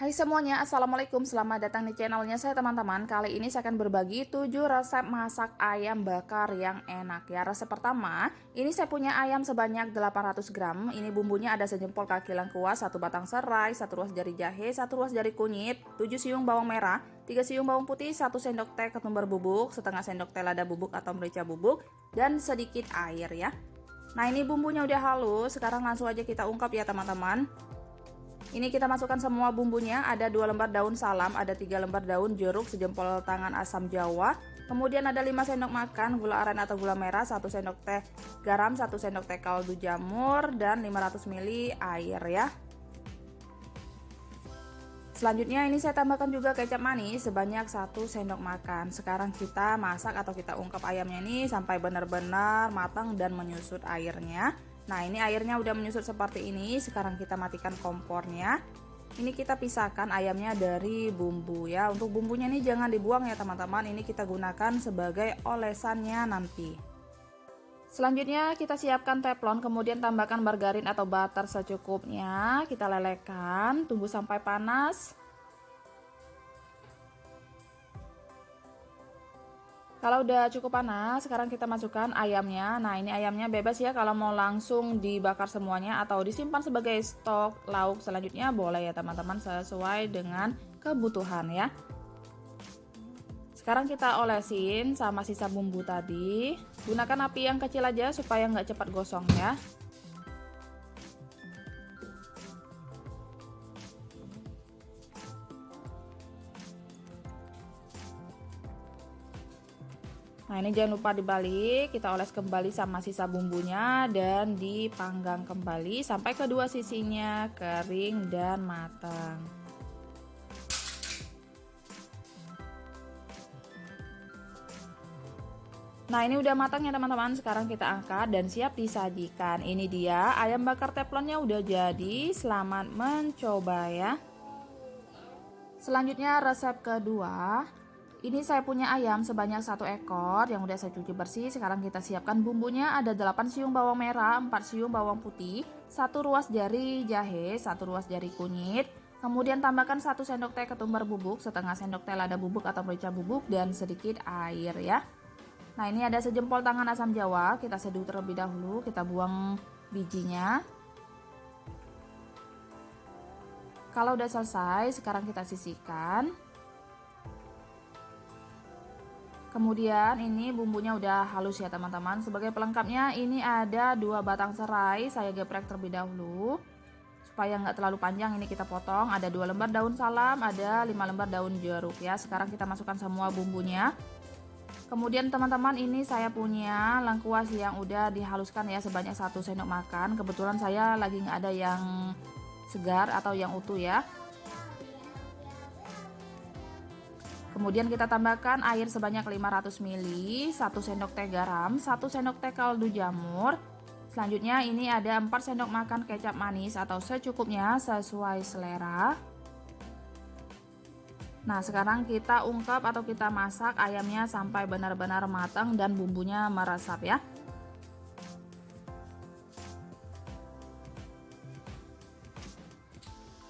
Hai semuanya, Assalamualaikum, selamat datang di channelnya saya teman-teman. Kali ini saya akan berbagi 7 resep masak ayam bakar yang enak ya. Resep pertama, ini saya punya ayam sebanyak 800 gram. Ini bumbunya ada sejempol kaki lengkuas, 1 batang serai, 1 ruas jari jahe, 1 ruas jari kunyit, 7 siung bawang merah, 3 siung bawang putih, 1 sendok teh ketumbar bubuk, setengah sendok teh lada bubuk atau merica bubuk, dan sedikit air ya. Nah ini bumbunya udah halus, sekarang langsung aja kita ungkap ya teman-teman. Ini kita masukkan semua bumbunya, ada 2 lembar daun salam, ada 3 lembar daun jeruk, sejempol tangan asam jawa, kemudian ada 5 sendok makan gula aren atau gula merah, 1 sendok teh garam, 1 sendok teh kaldu jamur, dan 500 ml air ya. Selanjutnya ini saya tambahkan juga kecap manis sebanyak 1 sendok makan. Sekarang kita masak atau kita ungkap ayamnya ini sampai benar-benar matang dan menyusut airnya. Nah ini airnya udah menyusut seperti ini. Sekarang kita matikan kompornya. Ini kita pisahkan ayamnya dari bumbu ya. Untuk bumbunya ini jangan dibuang ya teman-teman. Ini kita gunakan sebagai olesannya nanti. Selanjutnya kita siapkan teflon, kemudian tambahkan margarin atau butter secukupnya. Kita lelehkan, tunggu sampai panas. Kalau udah cukup panas, sekarang kita masukkan ayamnya. Nah ini ayamnya bebas ya, kalau mau langsung dibakar semuanya atau disimpan sebagai stok lauk selanjutnya boleh ya teman-teman, sesuai dengan kebutuhan ya. Sekarang kita olesin sama sisa bumbu tadi. Gunakan api yang kecil aja supaya nggak cepat gosong ya. Nah ini jangan lupa dibalik, kita oles kembali sama sisa bumbunya dan dipanggang kembali sampai kedua sisinya kering dan matang. Nah ini udah matang ya teman-teman, sekarang kita angkat dan siap disajikan. Ini dia ayam bakar teflonnya udah jadi, selamat mencoba ya. Selanjutnya resep kedua. Ini saya punya ayam sebanyak 1 ekor yang udah saya cuci bersih. Sekarang kita siapkan bumbunya, ada 8 siung bawang merah, 4 siung bawang putih, 1 ruas jari jahe, 1 ruas jari kunyit. Kemudian tambahkan 1 sendok teh ketumbar bubuk, setengah sendok teh lada bubuk atau merica bubuk, dan sedikit air ya. Nah ini ada sejempol tangan asam jawa, kita seduh terlebih dahulu, kita buang bijinya. Kalau udah selesai, sekarang kita sisihkan. Kemudian ini bumbunya udah halus ya teman-teman. Sebagai pelengkapnya ini ada 2 batang serai, saya geprek terlebih dahulu. Supaya nggak terlalu panjang ini kita potong. Ada 2 lembar daun salam, ada 5 lembar daun jeruk ya. Sekarang kita masukkan semua bumbunya. Kemudian teman-teman ini saya punya lengkuas yang udah dihaluskan ya sebanyak 1 sendok makan. Kebetulan saya lagi nggak ada yang segar atau yang utuh ya. Kemudian kita tambahkan air sebanyak 500 ml, 1 sendok teh garam, 1 sendok teh kaldu jamur. Selanjutnya ini ada 4 sendok makan kecap manis atau secukupnya sesuai selera. Nah sekarang kita ungkap atau kita masak ayamnya sampai benar-benar matang dan bumbunya meresap ya.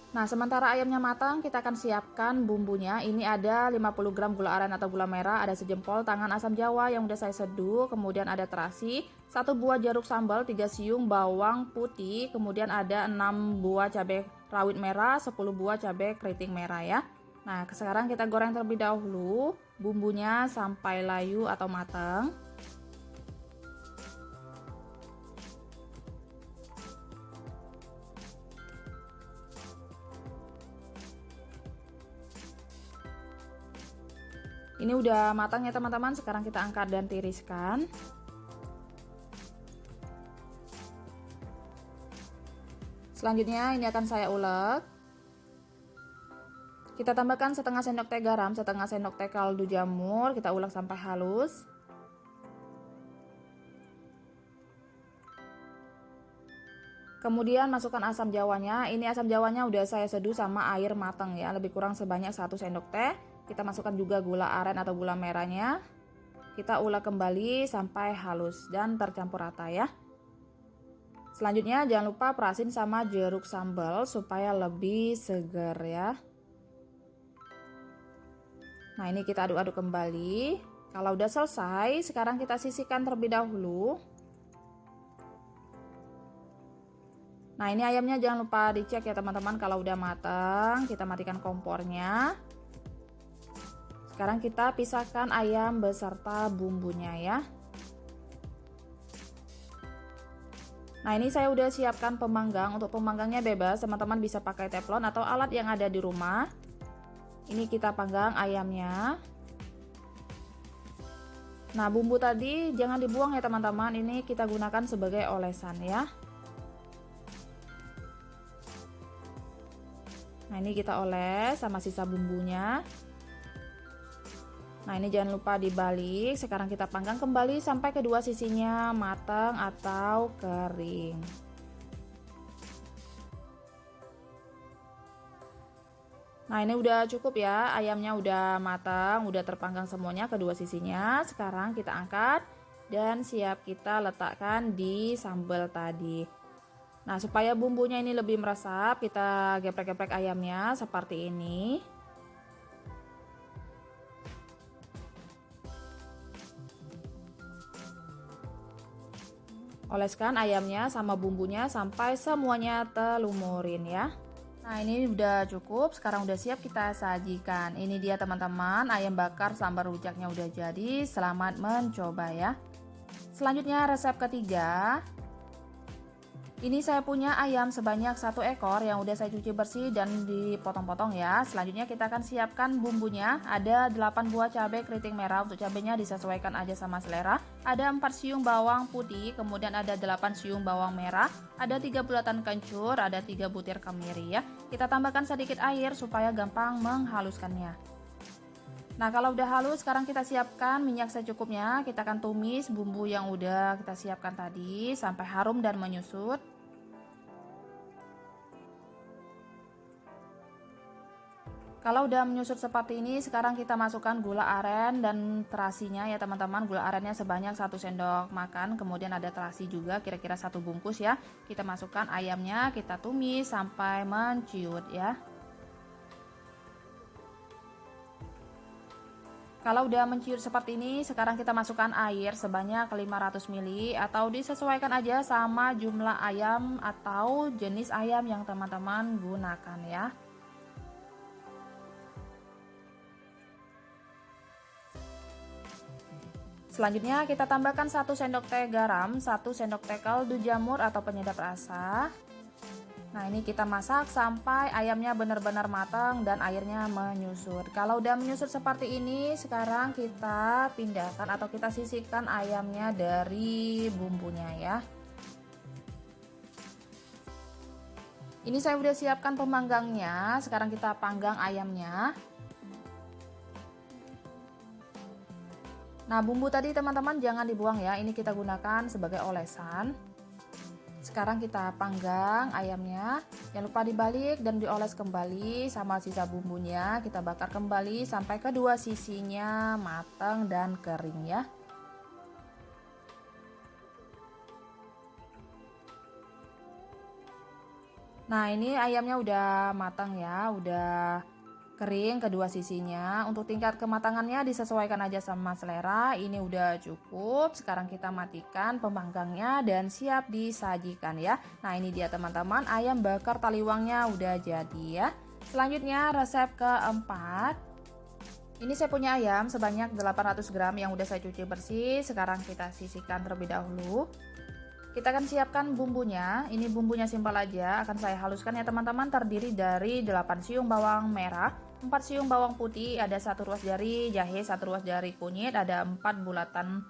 Nah sementara ayamnya matang, kita akan siapkan bumbunya. Ini ada 50 gram gula aren atau gula merah, ada sejempol tangan asam jawa yang udah saya seduh, kemudian ada terasi, 1 buah jeruk sambal, 3 siung bawang putih, kemudian ada 6 buah cabai rawit merah, 10 buah cabai keriting merah ya. Nah sekarang kita goreng terlebih dahulu bumbunya sampai layu atau matang. Ini udah matang ya teman-teman, sekarang kita angkat dan tiriskan. Selanjutnya ini akan saya ulek. Kita tambahkan setengah sendok teh garam, setengah sendok teh kaldu jamur, kita ulek sampai halus. Kemudian masukkan asam jawanya. Ini asam jawanya udah saya seduh sama air matang ya, lebih kurang sebanyak 1 sendok teh. Kita masukkan juga gula aren atau gula merahnya. Kita ulek kembali sampai halus dan tercampur rata ya. Selanjutnya jangan lupa perasin sama jeruk sambal supaya lebih segar ya. Nah, ini kita aduk-aduk kembali. Kalau udah selesai, sekarang kita sisihkan terlebih dahulu. Nah, ini ayamnya jangan lupa dicek ya teman-teman, kalau udah matang, kita matikan kompornya. Sekarang kita pisahkan ayam beserta bumbunya ya. Nah, ini saya udah siapkan pemanggang. Untuk pemanggangnya bebas, teman-teman bisa pakai teflon atau alat yang ada di rumah. Ini kita panggang ayamnya. Nah, bumbu tadi jangan dibuang ya teman-teman, ini kita gunakan sebagai olesan ya. Nah, ini kita oles sama sisa bumbunya. Nah, ini jangan lupa dibalik. Sekarang kita panggang kembali sampai kedua sisinya matang atau kering. Nah, ini udah cukup ya, ayamnya udah matang, udah terpanggang semuanya kedua sisinya. Sekarang kita angkat dan siap kita letakkan di sambal tadi. Nah, supaya bumbunya ini lebih meresap, kita geprek-geprek ayamnya seperti ini. Oleskan ayamnya sama bumbunya sampai semuanya terlumurin ya. Nah, ini udah cukup, sekarang udah siap kita sajikan. Ini dia teman-teman, ayam bakar sambal rujaknya udah jadi. Selamat mencoba ya. Selanjutnya resep ketiga. Ini saya punya ayam sebanyak 1 ekor yang udah saya cuci bersih dan dipotong-potong ya. Selanjutnya kita akan siapkan bumbunya. Ada 8 buah cabai keriting merah, untuk cabenya disesuaikan aja sama selera. Ada 4 siung bawang putih, kemudian ada 8 siung bawang merah, ada 3 bulatan kencur, ada 3 butir kemiri ya. Kita tambahkan sedikit air supaya gampang menghaluskannya. Nah, kalau udah halus, sekarang kita siapkan minyak secukupnya. Kita akan tumis bumbu yang udah kita siapkan tadi sampai harum dan menyusut. Kalau udah menyusut seperti ini, sekarang kita masukkan gula aren dan terasinya ya teman-teman. Gula arennya sebanyak 1 sendok makan, kemudian ada terasi juga kira-kira 1 bungkus ya. Kita masukkan ayamnya, kita tumis sampai menciut ya. Kalau udah menciut seperti ini, sekarang kita masukkan air sebanyak 500 ml atau disesuaikan aja sama jumlah ayam atau jenis ayam yang teman-teman gunakan ya. Selanjutnya kita tambahkan 1 sendok teh garam, 1 sendok teh kaldu jamur atau penyedap rasa. Nah, ini kita masak sampai ayamnya benar-benar matang dan airnya menyusut. Kalau udah menyusut seperti ini, sekarang kita pindahkan atau kita sisihkan ayamnya dari bumbunya ya. Ini saya udah siapkan pemanggangnya, sekarang kita panggang ayamnya. Nah, bumbu tadi teman-teman jangan dibuang ya, ini kita gunakan sebagai olesan. Sekarang kita panggang ayamnya, jangan lupa dibalik dan dioles kembali sama sisa bumbunya. Kita bakar kembali sampai kedua sisinya matang dan kering ya. Nah, ini ayamnya udah matang ya, udah kering kedua sisinya. Untuk tingkat kematangannya disesuaikan aja sama selera. Ini udah cukup. Sekarang kita matikan pemanggangnya dan siap disajikan ya. Nah, ini dia teman-teman, ayam bakar taliwangnya udah jadi ya. Selanjutnya resep keempat. Ini saya punya ayam sebanyak 800 gram yang udah saya cuci bersih. Sekarang kita sisihkan terlebih dahulu. Kita akan siapkan bumbunya. Ini bumbunya simpel aja, akan saya haluskan ya teman-teman. Terdiri dari 8 siung bawang merah, 4 siung bawang putih, ada 1 ruas jari jahe, 1 ruas jari kunyit, ada 4 bulatan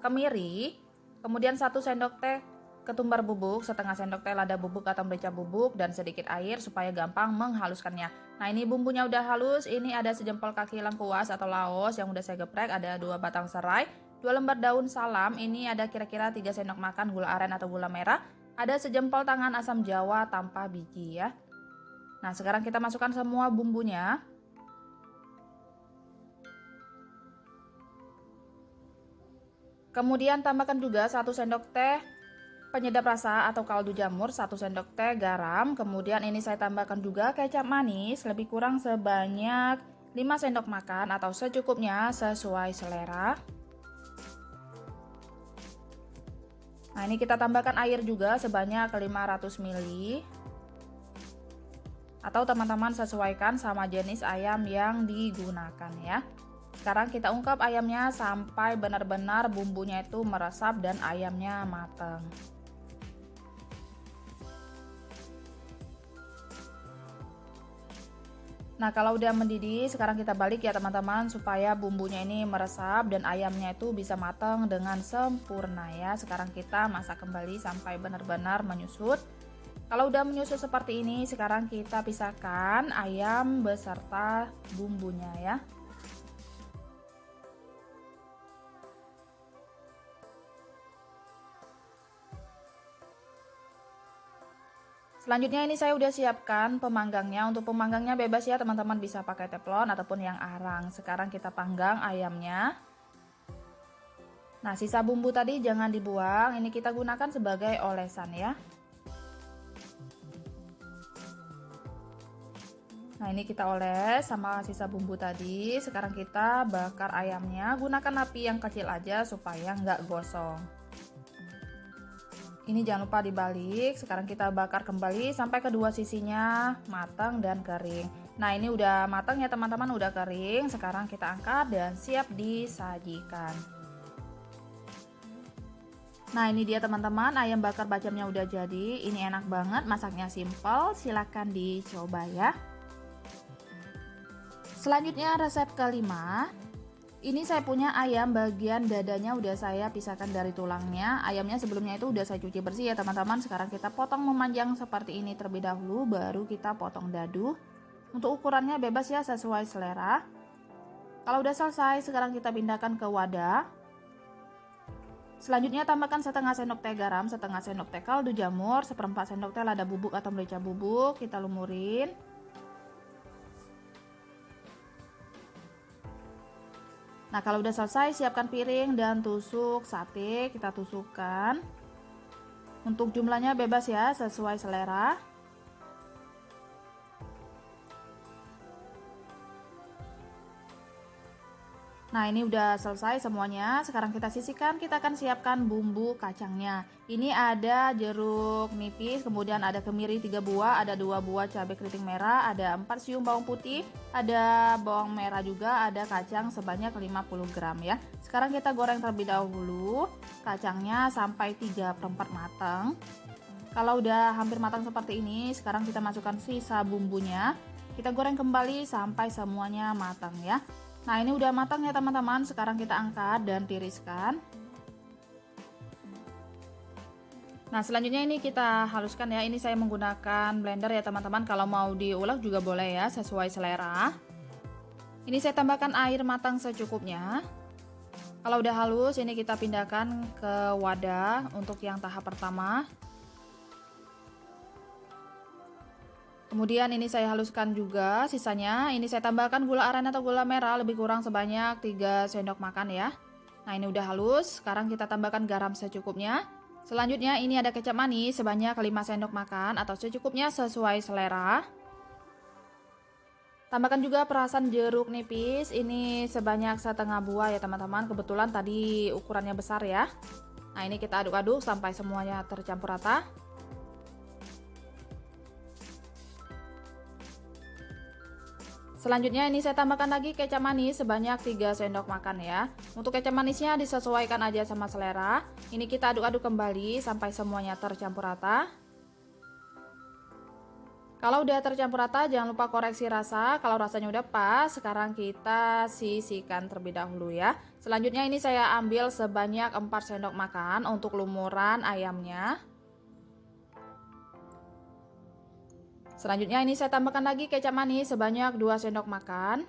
kemiri, kemudian 1 sendok teh ketumbar bubuk, setengah sendok teh lada bubuk atau merica bubuk, dan sedikit air supaya gampang menghaluskannya. Nah, ini bumbunya udah halus. Ini ada sejempol kaki lengkuas atau laos yang udah saya geprek, ada 2 batang serai, 2 lembar daun salam, ini ada kira-kira 3 sendok makan gula aren atau gula merah, ada sejempol tangan asam jawa tanpa biji ya. Nah, sekarang kita masukkan semua bumbunya. Kemudian tambahkan juga 1 sendok teh penyedap rasa atau kaldu jamur, 1 sendok teh garam. Kemudian ini saya tambahkan juga kecap manis lebih kurang sebanyak 5 sendok makan atau secukupnya sesuai selera. Nah, ini kita tambahkan air juga sebanyak 500 ml. Atau teman-teman sesuaikan sama jenis ayam yang digunakan ya. Sekarang kita ungkap ayamnya sampai benar-benar bumbunya itu meresap dan ayamnya matang. Nah, kalau udah mendidih, sekarang kita balik ya teman-teman supaya bumbunya ini meresap dan ayamnya itu bisa matang dengan sempurna ya. Sekarang kita masak kembali sampai benar-benar menyusut. Kalau udah menyusut seperti ini, sekarang kita pisahkan ayam beserta bumbunya ya. Selanjutnya ini saya udah siapkan pemanggangnya. Untuk pemanggangnya bebas ya teman-teman, bisa pakai teflon ataupun yang arang. Sekarang kita panggang ayamnya. Nah, sisa bumbu tadi jangan dibuang, ini kita gunakan sebagai olesan ya. Nah, ini kita oles sama sisa bumbu tadi. Sekarang kita bakar ayamnya, gunakan api yang kecil aja supaya nggak gosong. Ini jangan lupa dibalik. Sekarang kita bakar kembali sampai kedua sisinya matang dan kering. Nah, ini udah matang ya teman-teman, udah kering. Sekarang kita angkat dan siap disajikan. Nah, ini dia teman-teman, ayam bakar bacemnya udah jadi. Ini enak banget, masaknya simple. Silahkan dicoba ya. Selanjutnya resep kelima. Ini saya punya ayam bagian dadanya udah saya pisahkan dari tulangnya. Ayamnya sebelumnya itu udah saya cuci bersih ya teman-teman. Sekarang kita potong memanjang seperti ini terlebih dahulu, baru kita potong dadu. Untuk ukurannya bebas ya, sesuai selera. Kalau udah selesai, sekarang kita pindahkan ke wadah. Selanjutnya tambahkan setengah sendok teh garam, setengah sendok teh kaldu jamur, seperempat sendok teh lada bubuk atau merica bubuk. Kita lumurin. Nah, kalau udah selesai, siapkan piring dan tusuk sate, kita tusukkan. Untuk jumlahnya bebas ya, sesuai selera. Nah, ini udah selesai semuanya. Sekarang kita sisihkan, kita akan siapkan bumbu kacangnya. Ini ada jeruk nipis, kemudian ada kemiri 3 buah, ada 2 buah cabai keriting merah, ada 4 siung bawang putih, ada bawang merah juga, ada kacang sebanyak 50 gram ya. Sekarang kita goreng terlebih dahulu kacangnya sampai 3/4 matang. Kalau udah hampir matang seperti ini, sekarang kita masukkan sisa bumbunya. Kita goreng kembali sampai semuanya matang ya. Nah, ini udah matang ya teman-teman. Sekarang kita angkat dan tiriskan. Nah, selanjutnya ini kita haluskan ya. Ini saya menggunakan blender ya teman-teman. Kalau mau diulek juga boleh ya, sesuai selera. Ini saya tambahkan air matang secukupnya. Kalau udah halus, ini kita pindahkan ke wadah untuk yang tahap pertama. Kemudian ini saya haluskan juga sisanya. Ini saya tambahkan gula aren atau gula merah lebih kurang sebanyak 3 sendok makan ya. Nah, ini udah halus. Sekarang kita tambahkan garam secukupnya. Selanjutnya ini ada kecap manis sebanyak 5 sendok makan atau secukupnya sesuai selera. Tambahkan juga perasan jeruk nipis. Ini sebanyak setengah buah ya teman-teman. Kebetulan tadi ukurannya besar ya. Nah, ini kita aduk-aduk sampai semuanya tercampur rata. Selanjutnya ini saya tambahkan lagi kecap manis sebanyak 3 sendok makan ya. Untuk kecap manisnya disesuaikan aja sama selera. Ini kita aduk-aduk kembali sampai semuanya tercampur rata. Kalau udah tercampur rata, jangan lupa koreksi rasa. Kalau rasanya udah pas, sekarang kita sisihkan terlebih dahulu ya. Selanjutnya ini saya ambil sebanyak 4 sendok makan untuk lumuran ayamnya. Selanjutnya ini saya tambahkan lagi kecap manis sebanyak 2 sendok makan.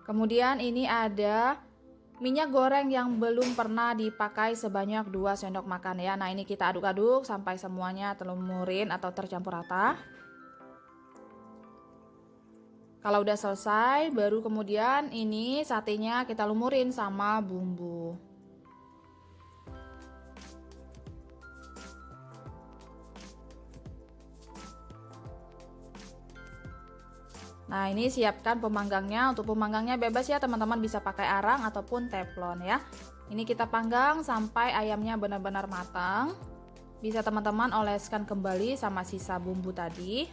Kemudian ini ada minyak goreng yang belum pernah dipakai sebanyak 2 sendok makan ya. Nah, ini kita aduk-aduk sampai semuanya terlumurin atau tercampur rata. Kalau udah selesai, baru kemudian ini satenya kita lumurin sama bumbu. Nah, ini siapkan pemanggangnya. Untuk pemanggangnya bebas ya teman-teman, bisa pakai arang ataupun teflon ya. Ini kita panggang sampai ayamnya benar-benar matang. Bisa teman-teman oleskan kembali sama sisa bumbu tadi.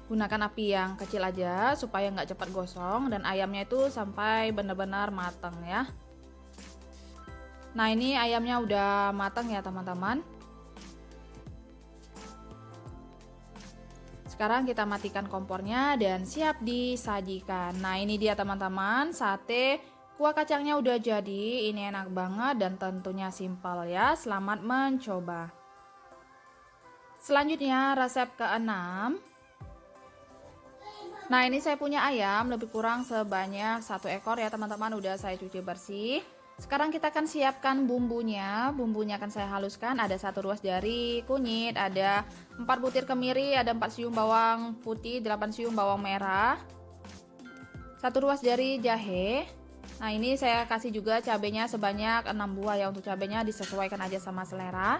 Gunakan api yang kecil aja supaya nggak cepat gosong dan ayamnya itu sampai benar-benar matang ya. Nah, ini ayamnya udah matang ya teman-teman. Sekarang kita matikan kompornya dan siap disajikan. Nah, ini dia teman-teman, sate kuah kacangnya udah jadi. Ini enak banget dan tentunya simpel ya. Selamat mencoba. Selanjutnya resep ke-6. Nah, ini saya punya ayam lebih kurang sebanyak 1 ekor ya teman-teman, udah saya cuci bersih. Sekarang kita akan siapkan bumbunya. Bumbunya akan saya haluskan. Ada 1 ruas jari kunyit, ada 4 butir kemiri, ada 4 siung bawang putih, 8 siung bawang merah, 1 ruas jari jahe. Nah, ini saya kasih juga cabenya sebanyak 6 buah ya. Untuk cabenya disesuaikan aja sama selera.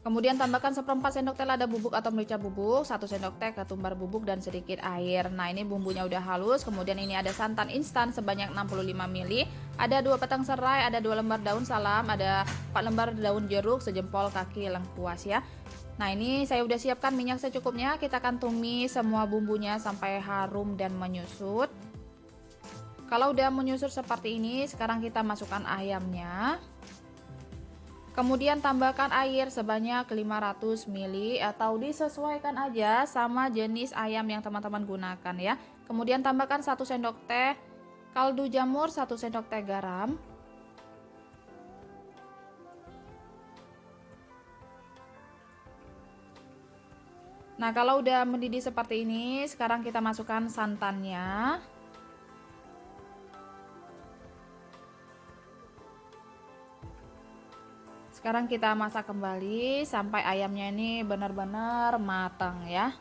Kemudian tambahkan 1/4 sendok teh lada bubuk atau merica bubuk, 1 sendok teh ketumbar bubuk dan sedikit air. Nah, ini bumbunya udah halus. Kemudian ini ada santan instan sebanyak 65 ml, ada 2 batang serai, ada 2 lembar daun salam, ada 4 lembar daun jeruk sejempol kaki lengkuas ya. Nah, ini saya udah siapkan minyak secukupnya. Kita akan tumis semua bumbunya sampai harum dan menyusut. Kalau udah menyusut seperti ini, sekarang kita masukkan ayamnya. Kemudian tambahkan air sebanyak 500 ml atau disesuaikan aja sama jenis ayam yang teman-teman gunakan ya. Kemudian tambahkan 1 sendok teh kaldu jamur, 1 sendok teh garam. Nah, kalau udah mendidih seperti ini, sekarang kita masukkan santannya. Sekarang kita masak kembali sampai ayamnya ini benar-benar matang ya.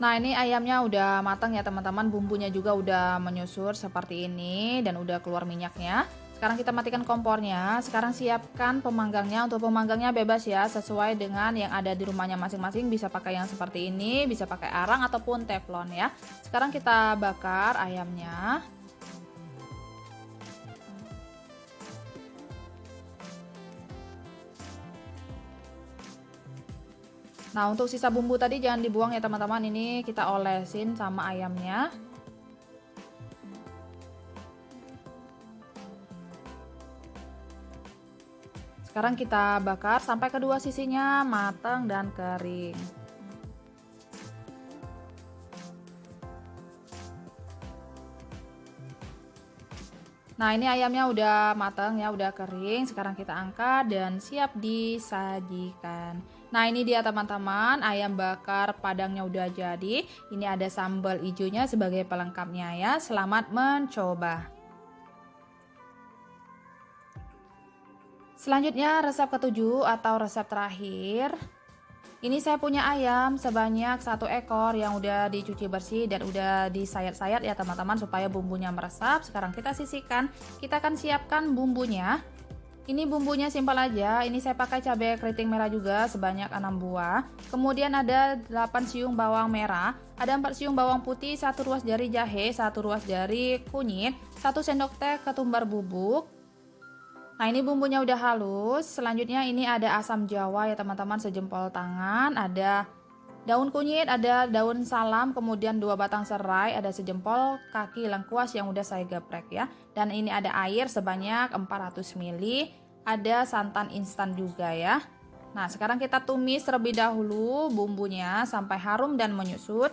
Nah, ini ayamnya udah matang ya teman-teman, bumbunya juga udah menyusur seperti ini dan udah keluar minyaknya. Sekarang kita matikan kompornya. Sekarang siapkan pemanggangnya. Untuk pemanggangnya bebas ya, sesuai dengan yang ada di rumahnya masing-masing. Bisa pakai yang seperti ini, bisa pakai arang ataupun teflon ya. Sekarang kita bakar ayamnya. Nah, untuk sisa bumbu tadi jangan dibuang ya teman-teman, ini kita olesin sama ayamnya. Sekarang kita bakar sampai kedua sisinya matang dan kering. Nah, ini ayamnya udah matang ya, udah kering. Sekarang kita angkat dan siap disajikan. Nah, ini dia teman-teman, ayam bakar Padangnya udah jadi. Ini ada sambal hijaunya sebagai pelengkapnya ya. Selamat mencoba. Selanjutnya resep ke-7 atau resep terakhir. Ini saya punya ayam sebanyak 1 ekor yang udah dicuci bersih dan udah disayat-sayat ya teman-teman supaya bumbunya meresap. Sekarang kita sisihkan. Kita akan siapkan bumbunya. Ini bumbunya simpel aja. Ini saya pakai cabai keriting merah juga sebanyak 6 buah. Kemudian ada 8 siung bawang merah, ada 4 siung bawang putih, 1 ruas jari jahe, 1 ruas jari kunyit, 1 sendok teh ketumbar bubuk. Nah, ini bumbunya udah halus. Selanjutnya ini ada asam jawa ya teman-teman sejempol tangan, ada daun kunyit, ada daun salam, kemudian 2 batang serai, ada sejempol kaki lengkuas yang udah saya geprek ya. Dan ini ada air sebanyak 400 ml, ada santan instan juga ya. Nah, sekarang kita tumis terlebih dahulu bumbunya sampai harum dan menyusut.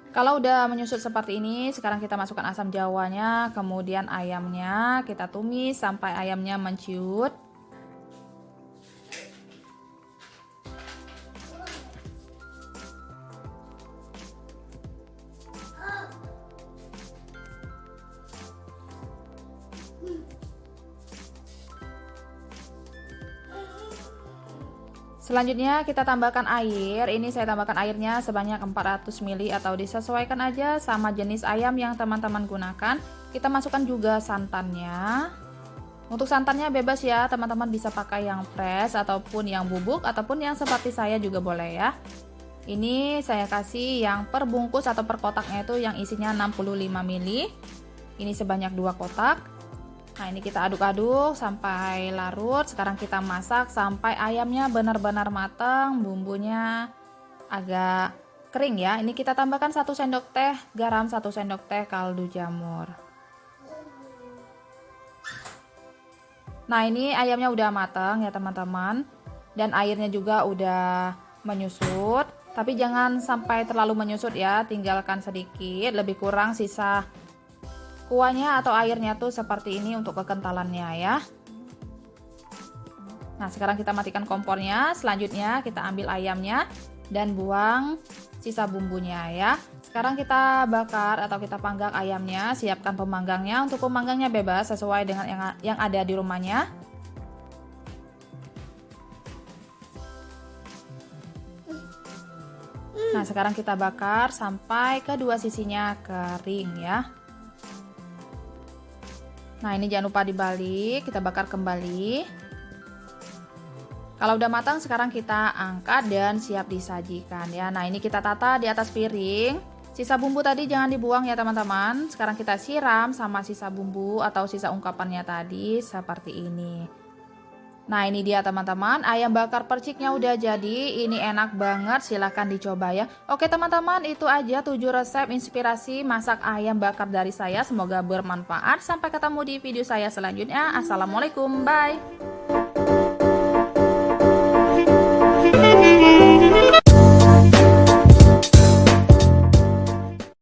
Kalau udah menyusut seperti ini, sekarang kita masukkan asam jawanya, kemudian ayamnya, kita tumis sampai ayamnya menciut. Selanjutnya kita tambahkan air. Ini saya tambahkan airnya sebanyak 400 ml atau disesuaikan aja sama jenis ayam yang teman-teman gunakan. Kita masukkan juga santannya. Untuk santannya bebas ya, teman-teman bisa pakai yang fresh ataupun yang bubuk ataupun yang seperti saya juga boleh ya. Ini saya kasih yang per bungkus atau per kotaknya itu yang isinya 65 ml. Ini sebanyak 2 kotak. Nah, ini kita aduk-aduk sampai larut. Sekarang kita masak sampai ayamnya benar-benar matang, bumbunya agak kering ya. Ini kita tambahkan 1 sendok teh garam, 1 sendok teh kaldu jamur. Nah, ini ayamnya udah matang ya teman-teman. Dan airnya juga udah menyusut. Tapi jangan sampai terlalu menyusut ya, tinggalkan sedikit, lebih kurang sisa kuahnya atau airnya tuh seperti ini untuk kekentalannya ya. Nah, sekarang kita matikan kompornya. Selanjutnya kita ambil ayamnya dan buang sisa bumbunya ya. Sekarang kita bakar atau kita panggang ayamnya. Siapkan pemanggangnya. Untuk pemanggangnya bebas sesuai dengan yang ada di rumahnya. Nah, sekarang kita bakar sampai kedua sisinya kering ya. Nah, ini jangan lupa dibalik, kita bakar kembali. Kalau udah matang, sekarang kita angkat dan siap disajikan ya. Nah, ini kita tata di atas piring. Sisa bumbu tadi jangan dibuang ya teman-teman. Sekarang kita siram sama sisa bumbu atau sisa ungkapannya tadi seperti ini. Nah, ini dia teman-teman, ayam bakar perciknya udah jadi. Ini enak banget, silahkan dicoba ya. Oke teman-teman, itu aja 7 resep inspirasi masak ayam bakar dari saya. Semoga bermanfaat. Sampai ketemu di video saya selanjutnya. Assalamualaikum, bye.